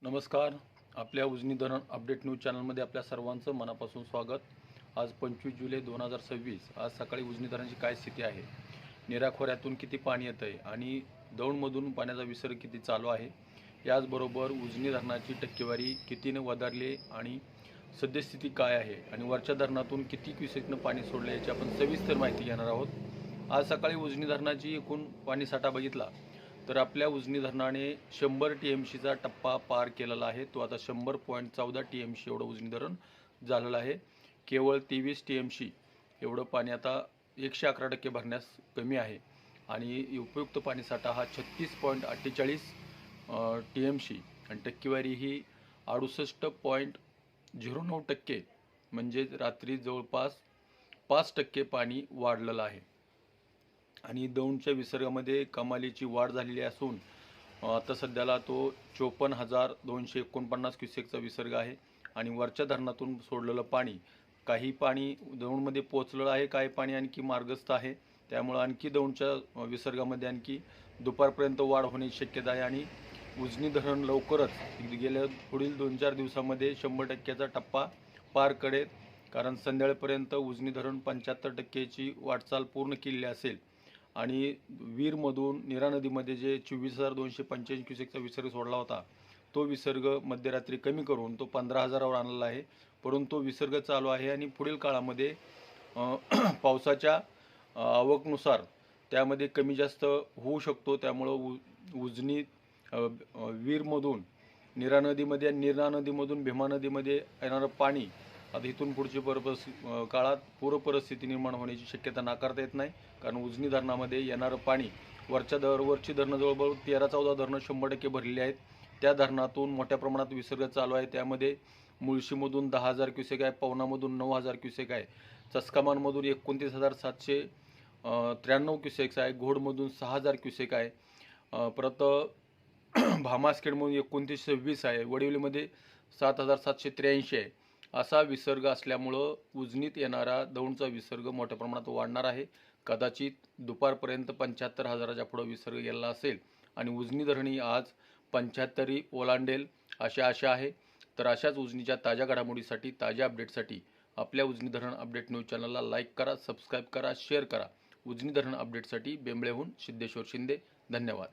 नमस्कार. आपल्या उजनी धरण अपडेट न्यूज चॅनलमध्ये आपल्या सर्वांचं मनापासून स्वागत. आज 25 जुलै 2026. आज सकाळी उजनी धरणाची काय स्थिती आहे, नीरा खोऱ्यातून किती पाणी येतं आहे आणि दौंडमधून पाण्याचा विसर्ग किती चालू आहे, याचबरोबर उजनी धरणाची टक्केवारी कितीने वधारली आणि सद्यस्थिती काय आहे आणि वरच्या धरणातून किती क्युसेकनं पाणी सोडले याची आपण सविस्तर माहिती घेणार आहोत. आज सकाळी उजनी धरणाची एकूण पाणीसाठा बघितला तर आपल्या उजनी धरणाने 100 TMCचा टप्पा पार केलेला आहे. तो आता 100.14 TMC एवढं उजनी धरण झालेलं आहे. केवळ 23 TMC एवढं पाणी आता 111% भरण्यास कमी आहे आणि उपयुक्त पाणीसाठा हा 36.48 TMC आणि टक्केवारी ही 68.09%, म्हणजे रात्री जवळपास 5% पाणी वाढलेलं आहे. आणि दौंडच्या विसर्गामध्ये कमालीची वाढ झालेली असून आता सध्याला तो 54,249 क्युसेकचा विसर्ग आहे आणि वरच्या धरणातून सोडलेलं पाणी, काही पाणी दौंडमध्ये पोचलेलं आहे, काही पाणी आणखी मार्गस्थ आहे. त्यामुळे आणखी दौंडच्या विसर्गामध्ये आणखी दुपारपर्यंत वाढ होण्याची शक्यता आहे आणि उजनी धरण लवकरच गेल्या पुढील 2-4 दिवसामध्ये 100%चा टप्पा पार करेल. कारण संध्याकाळपर्यंत उजनी धरण 75%ची वाटचाल पूर्ण केलेली असेल आणि वीरमधून नीरा नदीमध्ये जे 24,285 क्युसेकचा विसर्ग सोडला होता, तो विसर्ग मध्यरात्री कमी करून तो 15,000वर आणलेला आहे. परंतु तो विसर्ग चालू आहे आणि पुढील काळामध्ये पावसाच्या आवकनुसार त्यामध्ये कमी जास्त होऊ शकतो. त्यामुळं उजनी वीरमधून नीरा नदीमध्ये आणि नीरा नदीमधून भीमा नदीमध्ये येणारं पाणी आता इथून पुढची काळात पूरपरिस्थिती निर्माण होण्याची शक्यता नाकारता येत नाही. कारण उजनी धरणामध्ये येणारं पाणी वरची धरणं जवळजवळ 13-14 धरणं 100% भरलेली आहेत. त्या धरणातून मोठ्या प्रमाणात विसर्ग चालू आहे. त्यामध्ये मुळशीमधून 10,000 क्युसेक आहे, पवनामधून 9,000 क्युसेक आहे, चस्कामानमधून 29,793 क्युसेक्स आहे, घोडमधून 6,000 क्युसेक आहे, परत भामासखेडमधून 2926 आहे, वडिवलीमध्ये 7,783 आहे. असा विसर्ग असल्यामुळं उजनीत येणारा दौंडचा विसर्ग मोठ्या प्रमाणात वाढणार आहे. कदाचित दुपारपर्यंत 75,000च्या पुढे विसर्ग गेला असेल आणि उजनी धरणी आज 75 ओलांडेल अशी आशा आहे. तर अशाच उजनीच्या ताज्या घडामोडीसाठी, ताज्या अपडेटसाठी आपल्या उजनी धरण अपडेट न्यूज चॅनलला लाईक करा, सबस्क्राईब करा, शेअर करा. उजनी धरण अपडेटसाठी बेंबळेहून सिद्धेश्वर शिंदे. धन्यवाद.